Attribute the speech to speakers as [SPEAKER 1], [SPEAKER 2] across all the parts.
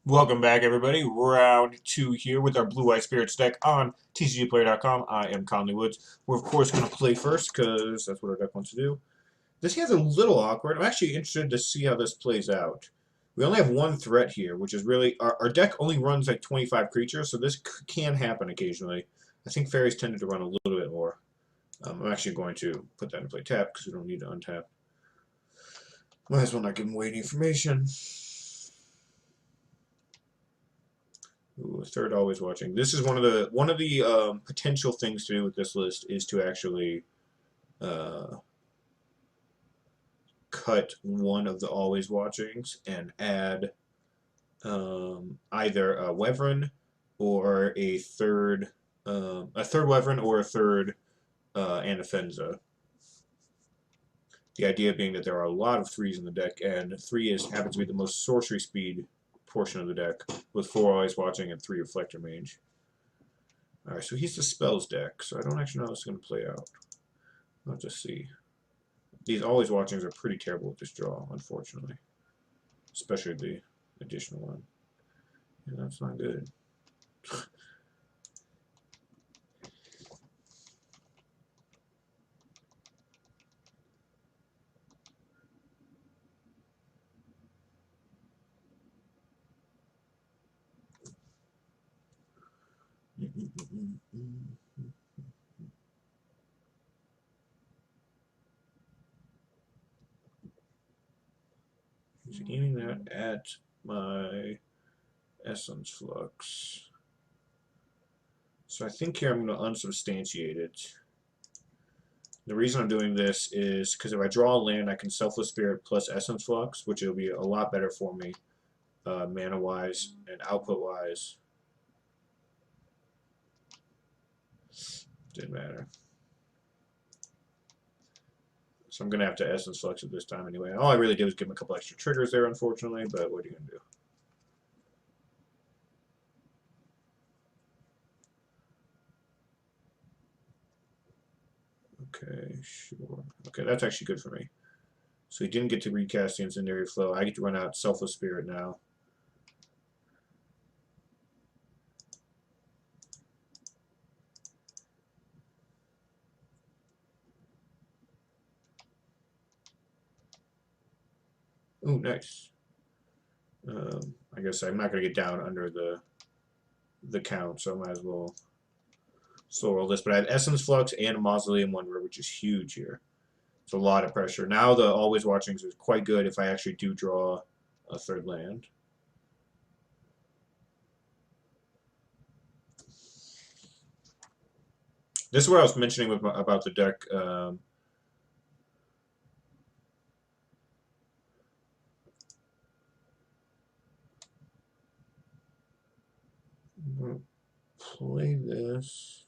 [SPEAKER 1] Welcome back, everybody. Round 2 here with our Blue-White Spirits deck on TCGplayer.com. I am Conley Woods. We're, of course, going to play first because that's what our deck wants to do. This hand's a little awkward. I'm actually interested to see how this plays out. We only have one threat here, which is really... Our deck only runs like 25 creatures, so this can happen occasionally. I think fairies tended to run a little bit more. I'm actually going to put that in play tap because we don't need to untap. Might as well not give them away any information. Ooh, third always watching. This is one of the potential things to do with this list is to actually cut one of the always watchings and add either a Wyvern or a third Wyvern or a third Anafenza. The idea being that there are a lot of 3s in the deck, and 3 happens to be the most sorcery speed portion of the deck, with 4 always watching and 3 reflector mage. Alright, so he's the spells deck, so I don't actually know how this is going to play out. I'll just see. These always watchings are pretty terrible with this draw, unfortunately. Especially the additional one. And that's not good. He's aiming that at my Essence Flux. So I think here I'm going to unsubstantiate it. The reason I'm doing this is because if I draw a land, I can Selfless Spirit plus Essence Flux, which will be a lot better for me, mana-wise and output-wise. Didn't matter. So I'm going to have to Essence Flux it this time anyway. All I really did was give him a couple extra triggers there, unfortunately, but what are you going to do? Okay, sure. Okay, that's actually good for me. So he didn't get to recast the Incendiary Flow. I get to run out Selfless Spirit now. Ooh, nice. I guess I'm not going to get down under the count, so I might as well slow roll this. But I have Essence Flux and Mausoleum Wanderer, which is huge here. It's a lot of pressure. Now the Always Watchings is quite good if I actually do draw a third land. This is what I was mentioning about the deck. I'm going to play this.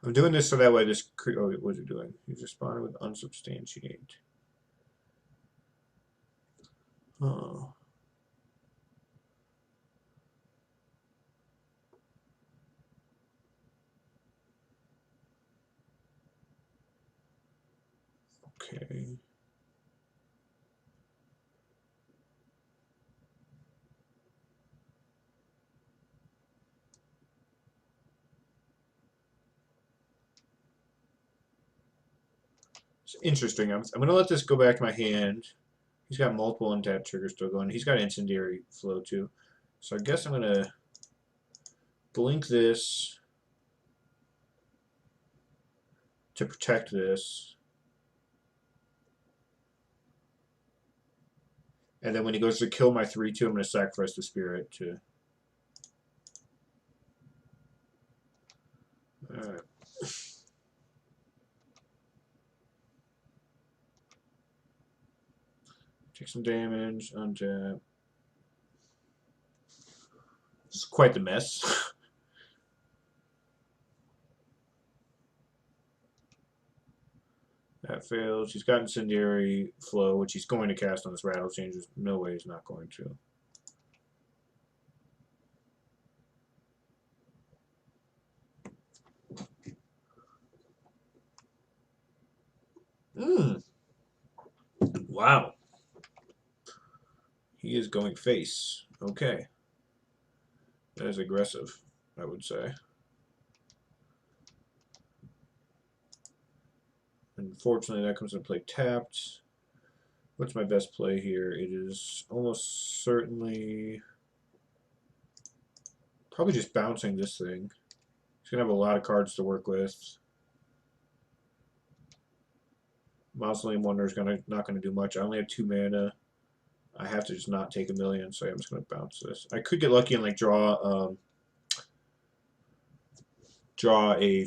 [SPEAKER 1] I'm doing this so that way this... Oh, what is it doing? He's responding with unsubstantiate. Oh. Okay. It's interesting. I'm going to let this go back to my hand. He's got multiple untapped triggers still going. He's got Incendiary Flow too. So I guess I'm going to blink this to protect this. And then when he goes to kill my 3/2, I'm going to sacrifice the spirit to... Alright. Take some damage, untap. It's quite the mess. That fails. He's got Incendiary Flow, which he's going to cast on this Rattle Chain. There's no way he's not going to. Wow. He is going face. Okay. That is aggressive, I would say. Unfortunately, that comes into play tapped. What's my best play here? It is almost certainly probably just bouncing this thing. He's going to have a lot of cards to work with. Mausoleum Wonder is not going to do much. I only have 2 mana. I have to just not take a million, so I'm just going to bounce this. I could get lucky and like draw a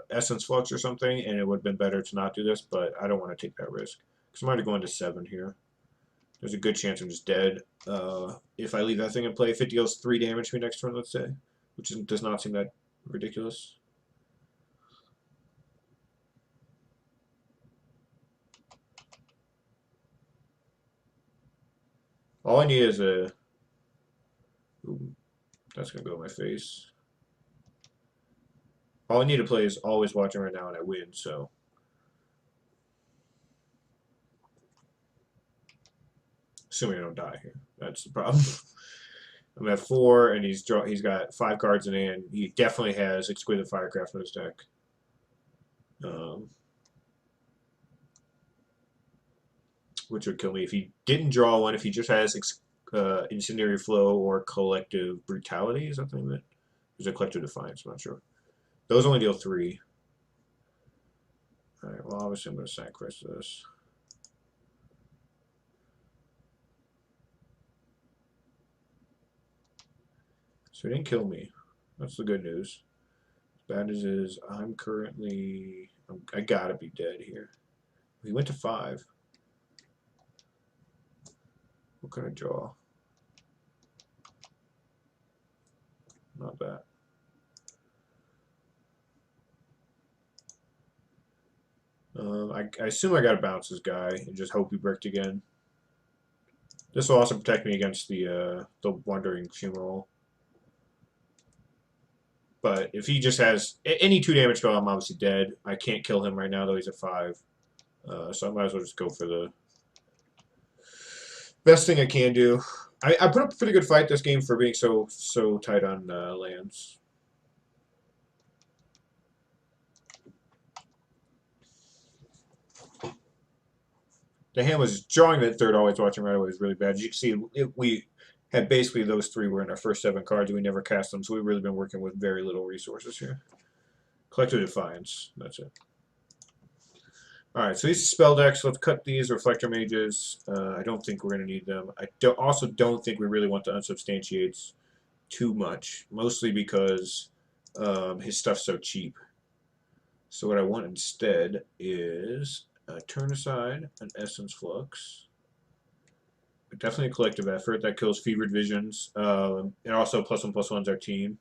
[SPEAKER 1] Essence Flux or something, and it would have been better to not do this, but I don't want to take that risk. Because I'm already going to 7 here. There's a good chance I'm just dead. If I leave that thing in play, if it deals 3 damage to me next turn, let's say, which does not seem that ridiculous. All I need is a... Ooh, that's going to go in my face. All I need to play is Always Watching right now, and I win, so... Assuming I don't die here. That's the problem. I'm at 4, and he's got 5 cards in hand. He definitely has Exquisite Firecraft in his deck. Which would kill me if he didn't draw one. If he just has Incendiary Flow or Collective Brutality, is that the name of it? There's a Collective Defiance, I'm not sure. Those only deal 3. Alright, well, obviously I'm going to sacrifice this. So he didn't kill me. That's the good news. As bad as it is, I'm currently... I gotta be dead here. He went to 5. What can I draw? Not bad. I assume I gotta bounce this guy and just hope he bricked again. This will also protect me against the Wandering Fumarole. But if he just has any 2 damage spell, I'm obviously dead. I can't kill him right now, though he's at 5. So I might as well just go for the best thing I can do. I put up a pretty good fight this game for being so tight on lands. The hand was drawing that 3rd Always Watching right away was really bad. As you can see, we had basically those 3 were in our first 7 cards, and we never cast them, so we've really been working with very little resources here. Collective Defiance, that's it. Alright, so these spell decks, let's cut these Reflector Mages. I don't think we're going to need them. I also don't think we really want the Unsubstantiates too much, mostly because his stuff's so cheap. So what I want instead is turn aside an Essence Flux. Definitely a collective effort. That kills Fevered Visions. And also +1/+1's our team.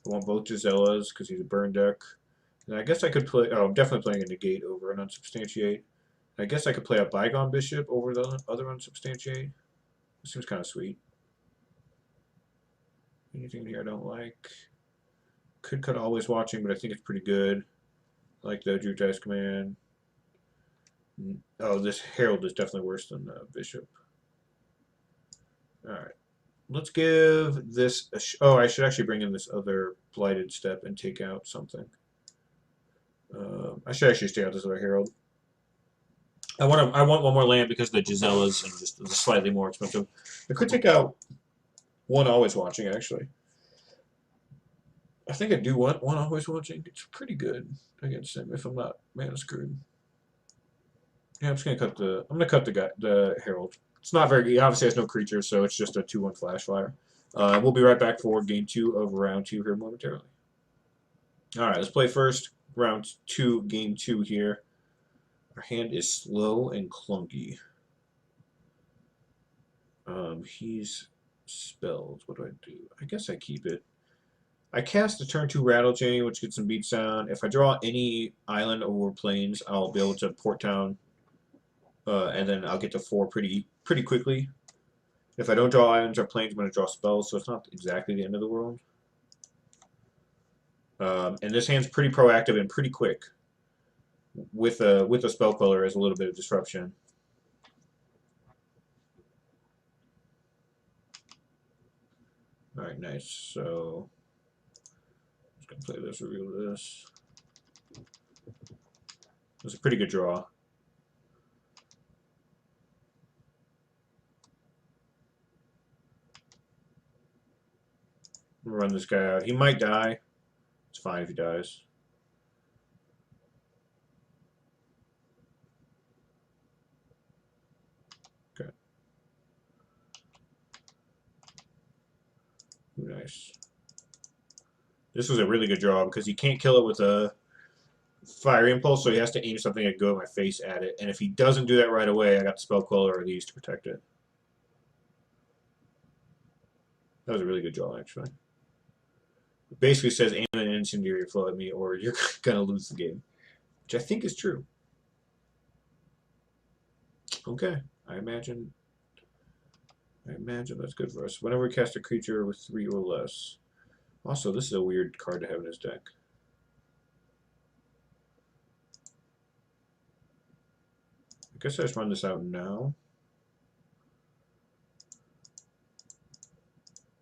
[SPEAKER 1] I want both Gisellas because he's a burn deck. And I guess I could play... Oh, I'm definitely playing a Negate over an Unsubstantiate. I guess I could play a Bygone Bishop over the other Unsubstantiate. This seems kind of sweet. Anything here I don't like. Could cut Always Watching, but I think it's pretty good. I like the Druid's Command. Oh, this Herald is definitely worse than Bishop. Alright. Let's give this a oh, I should actually bring in this other Blighted Step and take out something. I should actually stay out this other Herald. I want one more land because the Gisellas and just slightly more expensive. I could take out one Always Watching, actually. I think I do want one Always Watching. It's pretty good against him if I'm not mana screwed. Yeah, I'm just gonna cut the Herald. It's not very. He obviously has no creatures, so it's just a 2/1 Flash Flyer. We'll be right back for game 2 of round 2 here momentarily. All right, let's play first round 2, game 2 here. Our hand is slow and clunky. He's spelled. What do? I guess I keep it. I cast a turn 2 Rattle Chain, which gets some beat sound. If I draw any island or plains, I'll be able to port down, and then I'll get to 4 pretty quickly. If I don't draw islands or plains, I'm going to draw spells, so it's not exactly the end of the world. And this hand's pretty proactive and pretty quick. With a spell queller as a little bit of disruption. All right, nice. So I'm just gonna play this, reveal this. It's a pretty good draw. Run this guy out. He might die. It's fine if he dies. Okay. Nice. This was a really good draw because he can't kill it with a Fire Impulse, so he has to aim something and go at my face at it. And if he doesn't do that right away, I got the Spell Queller or these to protect it. That was a really good draw, actually. It basically says aim an incendiary flow at me or you're going to lose the game. Which I think is true. Okay. I imagine that's good for us. Whenever we cast a creature with 3 or less. Also, this is a weird card to have in his deck. I guess I just run this out now.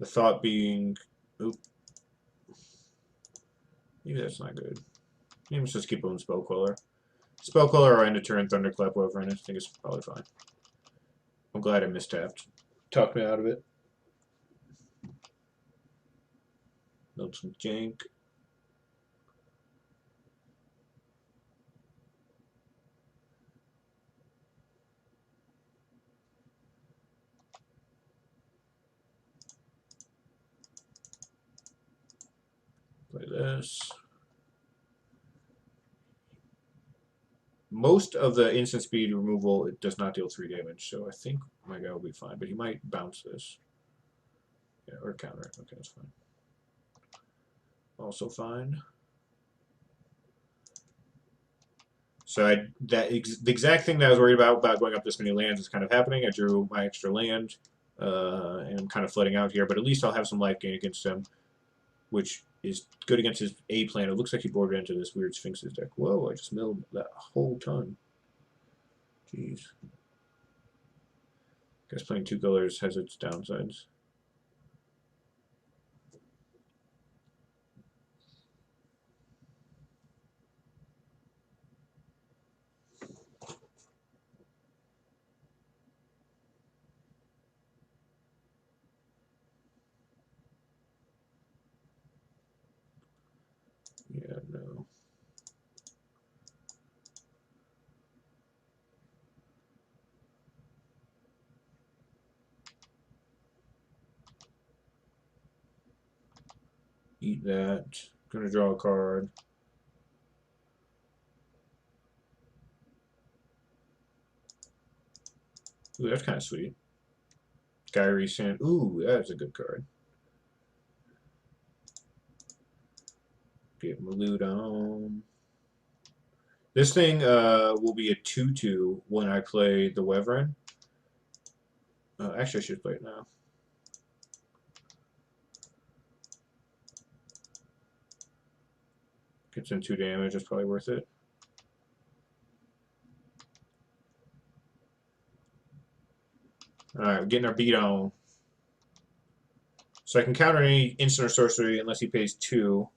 [SPEAKER 1] The thought being, oop. Maybe that's not good. Maybe let's just keep on Spell Queller. Spell Queller or end of turn Thunderclap over, and I think it's probably fine. I'm glad I mistapped. Talked me out of it. Build some jank. Play this. Most of the instant speed removal, it does not deal 3 damage, so I think my guy will be fine, but he might bounce this. Yeah, or counter it. Okay, that's fine. Also fine. So the exact thing that I was worried about going up this many lands is kind of happening. I drew my extra land, and I'm kind of flooding out here, but at least I'll have some life gain against him, which is good against his A plan. It looks like he boarded into this weird Sphinx's deck. Whoa, I just milled that whole ton. Jeez. Guess playing 2 colors has its downsides. Yeah, no. Eat that. Gonna draw a card. Ooh, that's kind of sweet. Gyrie Sand. Ooh, that's a good card. Get loot on. This thing will be a 2/2 when I play the Wyvern. Actually, I should play it now. Gets in 2 damage. That's probably worth it. Alright, we're getting our beat on. So I can counter any instant or sorcery unless he pays 2.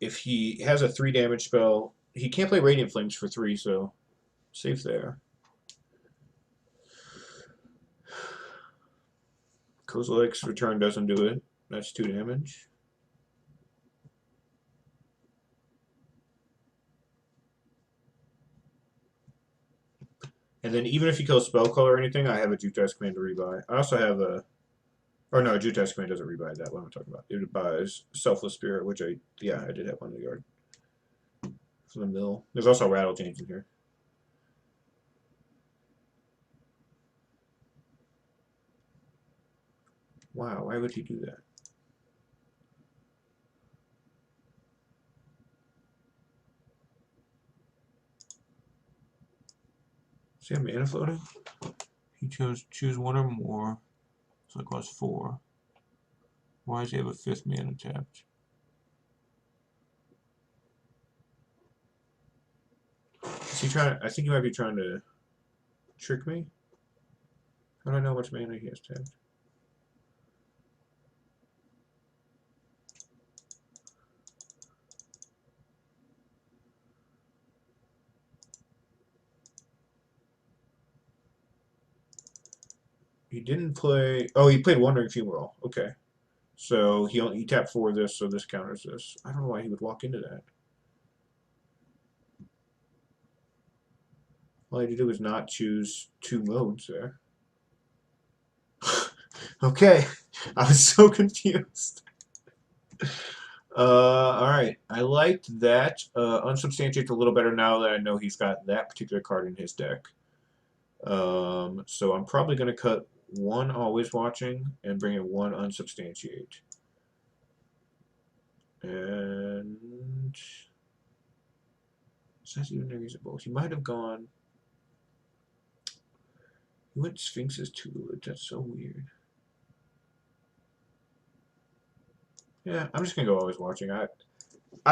[SPEAKER 1] If he has a 3 damage spell, he can't play Radiant Flames for 3, so safe there. Kozilek's return doesn't do it. That's 2 damage. And then even if he kills Spellcaller or anything, I have a Jute's Command to rebuy. I also have a... Or no, Jute's Command doesn't rebuy that. What am I talking about? It buys Selfless Spirit, which I did have one in the yard. From the mill. There's also Rattle Chains in here. Wow, why would he do that? Does he have mana floating? He chose choose one or more. So it costs 4. Why does he have a 5th mana tapped? Is he trying? I think he might be trying to trick me. How do I know how much mana he has tapped? He didn't play. Oh, he played Wandering Fumarole. Okay, so he tapped 4 of this, so this counters this. I don't know why he would walk into that. All I had to do was not choose 2 modes there. Okay, I was so confused. Alright, I liked that. Unsubstantiate's a little better now that I know he's got that particular card in his deck. So I'm probably going to cut 1 Always Watching and bring in 1 Unsubstantiate. And... is that even reasonable? He might have gone... he went Sphinx's Tutelage. That's so weird. Yeah, I'm just going to go Always Watching. I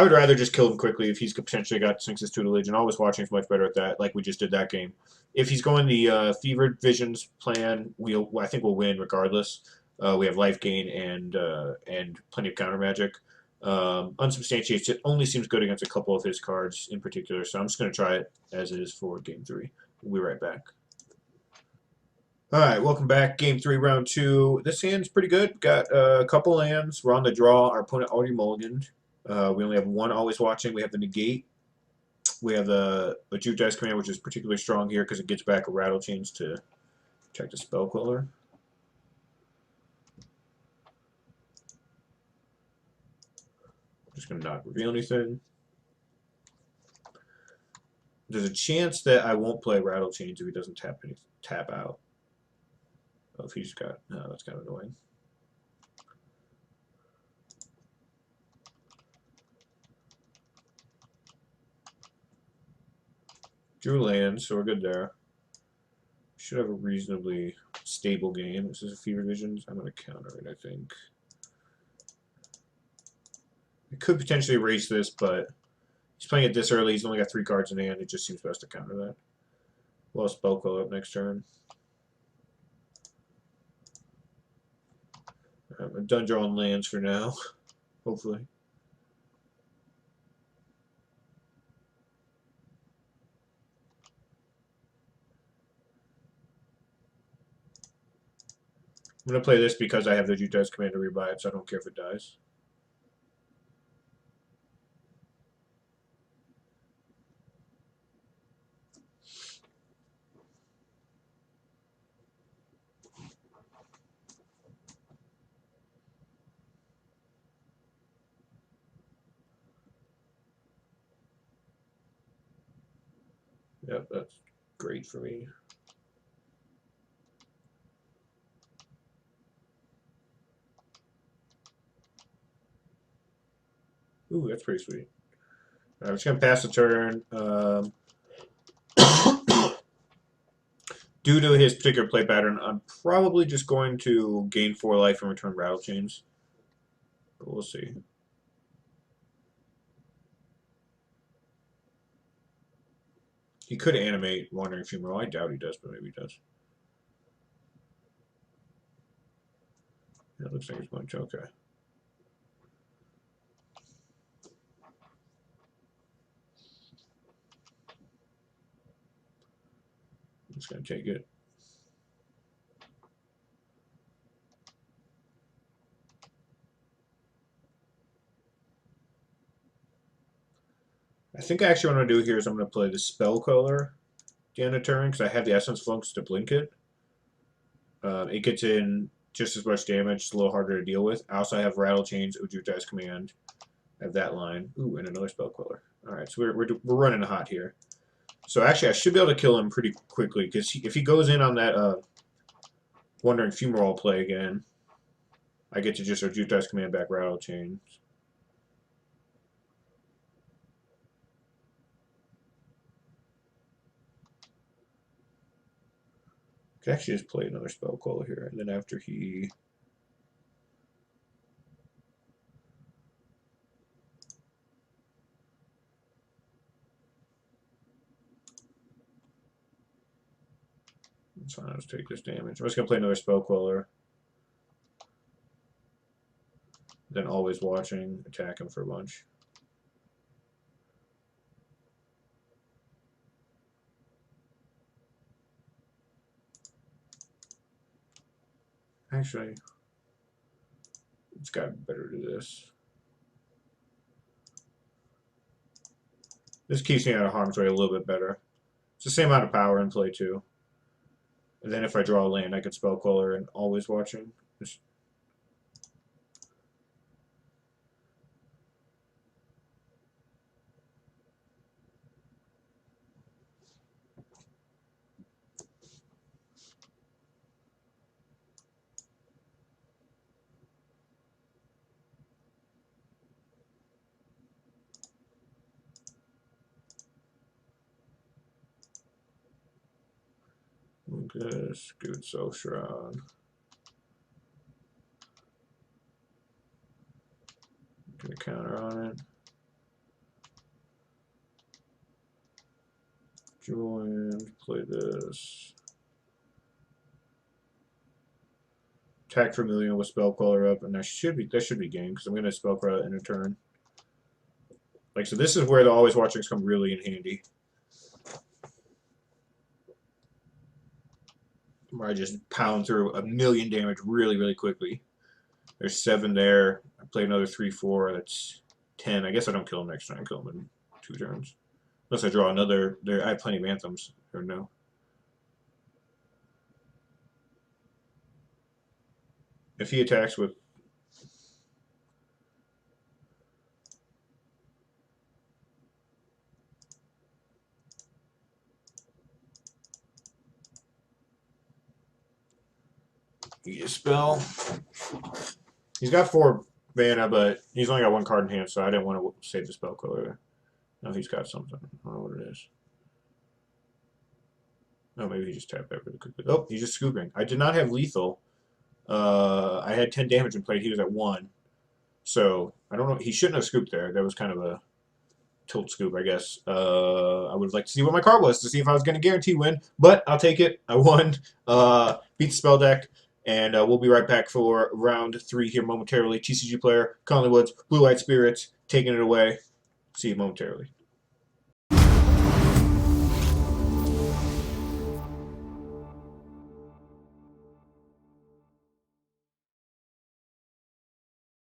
[SPEAKER 1] would rather just kill him quickly if he's potentially got Sphinx's Tutelage, and Always Watching is much better at that, like we just did that game. If he's going the Fevered Visions plan, I think we'll win regardless. We have life gain and plenty of counter magic. Unsubstantiates, it only seems good against a couple of his cards in particular, so I'm just going to try it as it is for Game 3. We'll be right back. Alright, welcome back. Game 3, Round 2. This hand's pretty good. Got a couple lands. We're on the draw. Our opponent already mulliganed. We only have 1 Always Watching. We have the Negate. We have the Tutelage command, which is particularly strong here because it gets back a Rattle Chains to protect the Spell Queller. Just going to not reveal anything. There's a chance that I won't play Rattle Chains if he doesn't tap out. Oh, if he's got... no, that's kind of annoying. Drew land, so we're good there. Should have a reasonably stable game. This is a Fever Visions. I'm going to counter it, I think. I could potentially erase this, but he's playing it this early. He's only got 3 cards in hand. It just seems best to counter that. Well, Spell Queller up next turn. I'm done drawing lands for now, hopefully. I'm going to play this because I have the Tutelage command to rebuy it, so I don't care if it dies. Yep, that's great for me. Ooh, that's pretty sweet. Right, I'm just going to pass the turn. Due to his particular play pattern, I'm probably just going to gain 4 life and return Rattle Chains. But we'll see. He could animate Wandering Fumarole. I doubt he does, but maybe he does. Yeah, it looks like he's going to. Okay. I'm just going to take it. I think actually what I'm going to do here is I'm going to play the Spell Queller at the end of turn because I have the Essence Flux to blink it. It gets in just as much damage. It's a little harder to deal with. I also have Rattle Chains, Ujutai's command. I have that line. Ooh, and another Spell Queller. Alright, so we're running hot here. So actually, I should be able to kill him pretty quickly because if he goes in on that Wandering Fumarole play again, I get to just Ujutai's command back Rattle Chains. Could actually just play another spell caller here, and then after he. That's fine, I'll just take this damage. I'm just gonna play another spell caller. Then always watching, attack him for a bunch. Actually, it's got better to this. This keeps me out of harm's way a little bit better. It's the same amount of power in play too. And then if I draw a land, I could spell caller and always watching. Just this good soul shroud. Get a counter on it. Join, play this. Attack Vermilion with spell caller up, and that should be game because I'm gonna spell caller in a turn. Like so, this is where the always watchings come really in handy. Where I just pound through a million damage really, really quickly. There's 7 there. I play another 3/4. That's 10. I guess I don't kill him next time. I kill him in 2 turns. Unless I draw another. I have plenty of anthems. Or no. If he attacks with. He just spell. He's got 4 mana, but he's only got 1 card in hand, so I didn't want to save the spell color. No, he's got something. I don't know what it is. No, maybe he just tapped that really quickly. Oh, he's just scooping. I did not have lethal. I had 10 damage in play. He was at 1. So, I don't know. He shouldn't have scooped there. That was kind of a tilt scoop, I guess. I would like to see what my card was to see if I was going to guarantee win, but I'll take it. I won. Beat the spell deck, and we'll be right back for round 3 here momentarily. TCG player, Conley Woods, Blue White Spirits, taking it away. See you momentarily.